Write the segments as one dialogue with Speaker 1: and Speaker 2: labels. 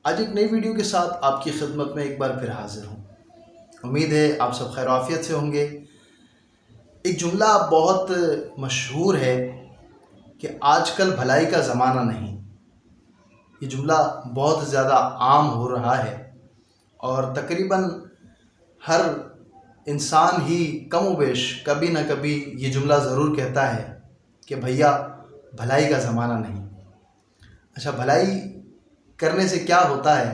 Speaker 1: आज एक नई वीडियो के साथ आपकी खिदमत में एक बार फिर हाजिर हूँ। उम्मीद है आप सब खैर आफियत से होंगे। एक जुमला बहुत मशहूर है कि आजकल भलाई का ज़माना नहीं। ये जुमला बहुत ज़्यादा आम हो रहा है और तकरीबन हर इंसान ही कम व बेश कभी ना कभी ये जुमला ज़रूर कहता है कि भैया भलाई का ज़माना नहीं। अच्छा, भलाई करने से क्या होता है,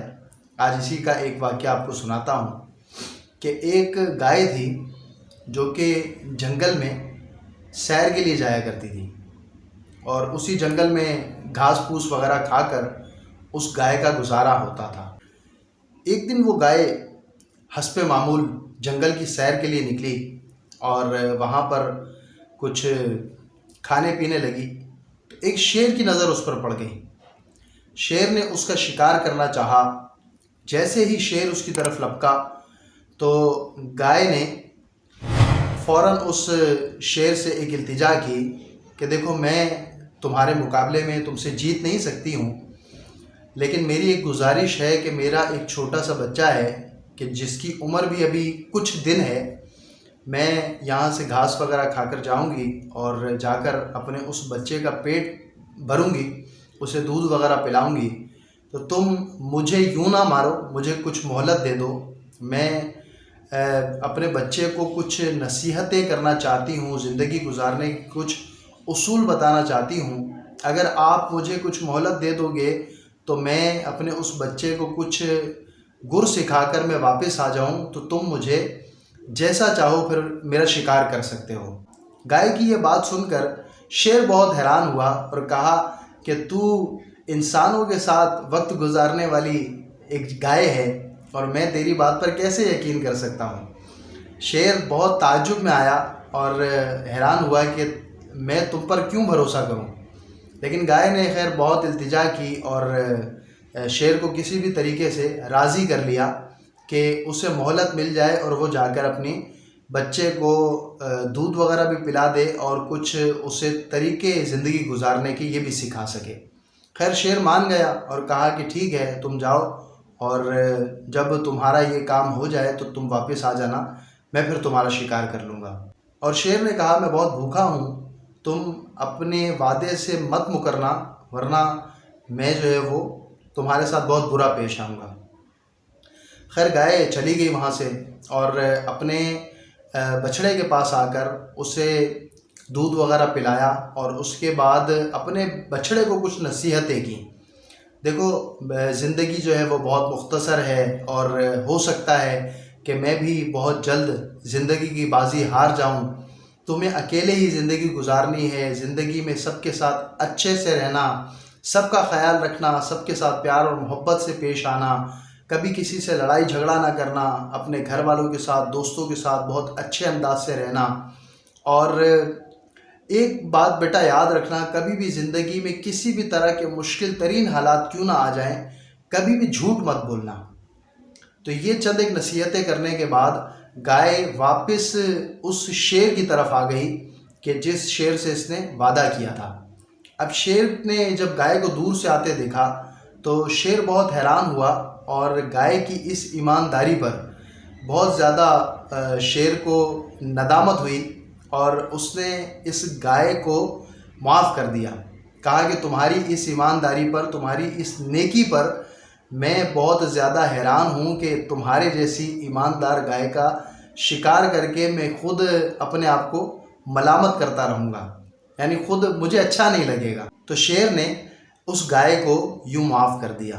Speaker 1: आज इसी का एक वाक़या आपको सुनाता हूँ कि एक गाय थी जो कि जंगल में सैर के लिए जाया करती थी और उसी जंगल में घास फूस वगैरह खाकर उस गाय का गुजारा होता था। एक दिन वो गाय हस्बे मामूल जंगल की सैर के लिए निकली और वहाँ पर कुछ खाने पीने लगी तो एक शेर की नज़र उस पर पड़ गई। शेर ने उसका शिकार करना चाहा। जैसे ही शेर उसकी तरफ लपका तो गाय ने फ़ौरन उस शेर से एक इल्तिजा की कि देखो, मैं तुम्हारे मुकाबले में तुमसे जीत नहीं सकती हूँ, लेकिन मेरी एक गुजारिश है कि मेरा एक छोटा सा बच्चा है कि जिसकी उम्र भी अभी कुछ दिन है। मैं यहाँ से घास वगैरह खाकर जाऊँगी और जाकर अपने उस बच्चे का पेट भरूँगी, उसे दूध वगैरह पिलाऊँगी, तो तुम मुझे यूँ ना मारो, मुझे कुछ मोहलत दे दो। मैं अपने बच्चे को कुछ नसीहतें करना चाहती हूँ, ज़िंदगी गुजारने के कुछ उसूल बताना चाहती हूँ। अगर आप मुझे कुछ मोहलत दे दोगे तो मैं अपने उस बच्चे को कुछ गुर सिखाकर मैं वापस आ जाऊँ, तो तुम मुझे जैसा चाहो फिर मेरा शिकार कर सकते हो। गाय की ये बात सुनकर शेर बहुत हैरान हुआ और कहा कि तू इंसानों के साथ वक्त गुजारने वाली एक गाय है और मैं तेरी बात पर कैसे यकीन कर सकता हूँ। शेर बहुत ताज्जुब में आया और हैरान हुआ कि मैं तुम पर क्यों भरोसा करूँ। लेकिन गाय ने खैर बहुत इल्तिजा की और शेर को किसी भी तरीके से राज़ी कर लिया कि उसे मोहलत मिल जाए और वो जाकर अपनी बच्चे को दूध वगैरह भी पिला दे और कुछ उसे तरीके ज़िंदगी गुजारने की ये भी सिखा सके। खैर शेर मान गया और कहा कि ठीक है, तुम जाओ और जब तुम्हारा ये काम हो जाए तो तुम वापस आ जाना, मैं फिर तुम्हारा शिकार कर लूँगा। और शेर ने कहा, मैं बहुत भूखा हूँ, तुम अपने वादे से मत मुकरना, वरना मैं जो है वो तुम्हारे साथ बहुत बुरा पेश आऊँगा। खैर गाय चली गई वहाँ से और अपने बछड़े के पास आकर उसे दूध वगैरह पिलाया और उसके बाद अपने बछड़े को कुछ नसीहतें की। देखो, ज़िंदगी जो है वो बहुत मुख्तसर है और हो सकता है कि मैं भी बहुत जल्द ज़िंदगी की बाजी हार जाऊं। तुम्हें अकेले ही ज़िंदगी गुजारनी है। ज़िंदगी में सबके साथ अच्छे से रहना, सबका ख्याल रखना, सबके साथ प्यार और मोहब्बत से पेश आना, कभी किसी से लड़ाई झगड़ा ना करना, अपने घर वालों के साथ, दोस्तों के साथ बहुत अच्छे अंदाज से रहना। और एक बात बेटा याद रखना, कभी भी ज़िंदगी में किसी भी तरह के मुश्किल तरीन हालात क्यों ना आ जाएं, कभी भी झूठ मत बोलना। तो ये चंद एक नसीहतें करने के बाद गाय वापस उस शेर की तरफ आ गई कि जिस शेर से इसने वादा किया था। अब शेर ने जब गाय को दूर से आते देखा तो शेर बहुत हैरान हुआ और गाय की इस ईमानदारी पर बहुत ज़्यादा शेर को नदामत हुई और उसने इस गाय को माफ़ कर दिया। कहा कि तुम्हारी इस ईमानदारी पर, तुम्हारी इस नेकी पर मैं बहुत ज़्यादा हैरान हूँ कि तुम्हारे जैसी ईमानदार गाय का शिकार करके मैं खुद अपने आप को मलामत करता रहूँगा, यानी खुद मुझे अच्छा नहीं लगेगा। तो शेर ने उस गाय को यूँ माफ़ कर दिया।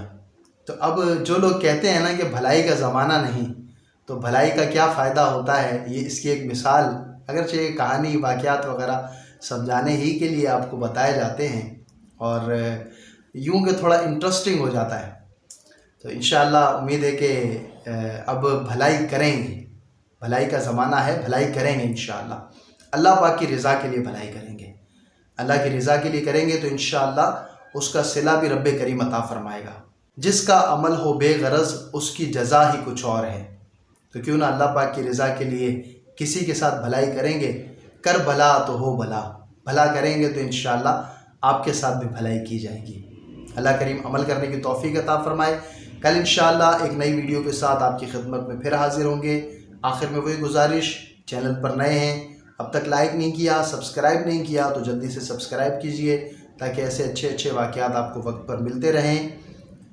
Speaker 1: तो अब जो लोग कहते हैं ना कि भलाई का ज़माना नहीं, तो भलाई का क्या फ़ायदा होता है, ये इसकी एक मिसाल, अगरचे कहानी वाक़यात वगैरह समझाने ही के लिए आपको बताए जाते हैं और यूँ कि थोड़ा इंटरेस्टिंग हो जाता है। तो इंशाअल्लाह उम्मीद है कि अब भलाई करेंगे। भलाई का ज़माना है, भलाई करेंगे इंशाअल्लाह। अल्लाह पाक की रज़ा के लिए भलाई करेंगे। अल्लाह की रज़ा के लिए करेंगे तो इंशाअल्लाह उसका सिला भी रब्बे करीम अता फ़रमाएगा। जिसका अमल हो बेगरज़ उसकी जज़ा ही कुछ और है। तो क्यों ना अल्लाह पाक की रज़ा के लिए किसी के साथ भलाई करेंगे। कर भला तो हो भला, भला करेंगे तो इंशाअल्लाह आपके साथ भी भलाई की जाएगी। अल्लाह करीम अमल करने की तौफ़ीक़ अता फ़रमाए। कल इंशाअल्लाह एक नई वीडियो के साथ आपकी खिदमत में फिर हाजिर होंगे। आखिर में वही गुजारिश, चैनल पर नए हैं, अब तक लाइक नहीं किया, सब्सक्राइब नहीं किया तो जल्दी से सब्सक्राइब कीजिए ताकि ऐसे अच्छे अच्छे वाक़यात आपको वक्त पर मिलते रहें।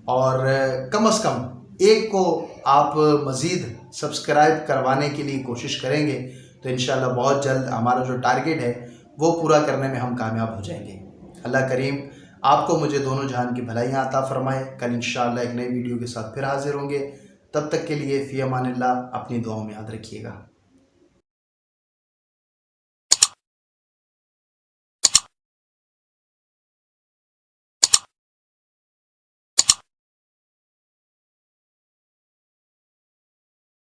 Speaker 1: और कम से कम एक को आप मज़ीद सब्सक्राइब करवाने के लिए कोशिश करेंगे तो इंशाअल्लाह बहुत जल्द हमारा जो टारगेट है वो पूरा करने में हम कामयाब हो जाएंगे। अल्लाह करीम आपको मुझे दोनों जहान की भलाइयाँ अता फ़रमाए। कल इंशाअल्लाह एक नई वीडियो के साथ फिर हाजिर होंगे। तब तक के लिए फ़ी अमानिल्लाह, अपनी दुआओं में याद रखिएगा।